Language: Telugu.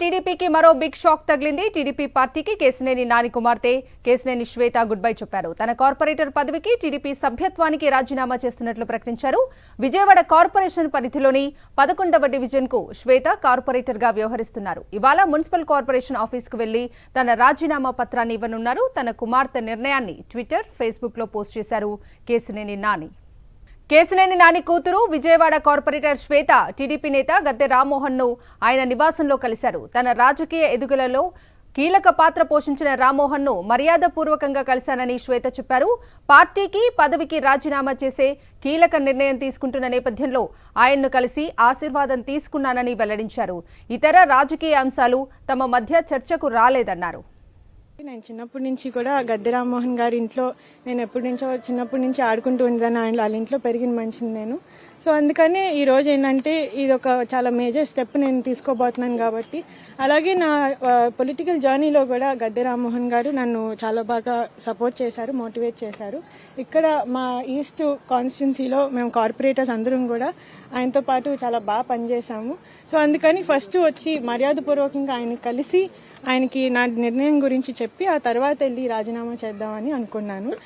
టీడీపీకి మరో బిగ్ షాక్ తగిలింది. టీడీపీ పార్టీకి కేశినేని నాని కుమార్తె కేశినేని శ్వేత గుడ్ బై చెప్పారు. తన కార్పొరేటర్ పదవికి టీడీపీ సభ్యత్వానికి రాజీనామా చేస్తున్నట్లు ప్రకటించారు. విజయవాడ కార్పొరేషన్ పరిధిలోని 11వ డివిజన్ కు శ్వేత కార్పొరేటర్ గా వ్యవహరిస్తున్నారు. ఇవాళ మున్సిపల్ కార్పొరేషన్ ఆఫీసుకు వెళ్లి తన రాజీనామా పత్రాన్ని ఇవ్వనున్నారు. తన కుమార్తె నిర్ణయాన్ని ట్విట్టర్, ఫేస్బుక్ లో పోస్ట్ చేశారు కేశినేని నాని. కేశినేని నాని కూతురు విజయవాడ కార్పొరేటర్ శ్వేత టీడీపీ నేత గద్దె రామ్మోహన్ ను ఆయన నివాసంలో కలిశారు. తన రాజకీయ ఎదుగుదలలో కీలక పాత్ర పోషించిన రామ్మోహన్ ను మర్యాదపూర్వకంగా కలిశానని శ్వేత చెప్పారు. పార్టీకి పదవికి రాజీనామా చేసే కీలక నిర్ణయం తీసుకుంటున్న నేపథ్యంలో ఆయన్ను కలిసి ఆశీర్వాదం తీసుకున్నానని వెల్లడించారు. ఇతర రాజకీయ అంశాలు తమ మధ్య చర్చకు రాలేదన్నారు. నేను చిన్నప్పటి నుంచి కూడా గద్దె రామ్మోహన్ గారి ఇంట్లో నేను చిన్నప్పటి నుంచి ఆడుకుంటూ ఉండేదాన్ని. వాళ్ళ ఇంట్లో పెరిగిన మనిషిని నేను. సో అందుకని ఈ రోజు ఏంటంటే ఇది ఒక చాలా మేజర్ స్టెప్ నేను తీసుకోబోతున్నాను కాబట్టి, అలాగే నా పొలిటికల్ జర్నీలో కూడా గద్దె రామ్మోహన్ గారు నన్ను చాలా బాగా సపోర్ట్ చేశారు, మోటివేట్ చేశారు. ఇక్కడ మా ఈస్ట్ కాన్స్టిట్యున్సీలో మేము కార్పొరేటర్స్ అందరం కూడా ఆయనతో పాటు చాలా బాగా పనిచేశాము. సో అందుకని ఫస్ట్ వచ్చి మర్యాదపూర్వకంగా ఆయన కలిసి ఆయనకి నా నిర్ణయం గురించి చెప్పి ఆ తర్వాత వెళ్ళి రాజీనామా చేద్దామని అనుకున్నాను.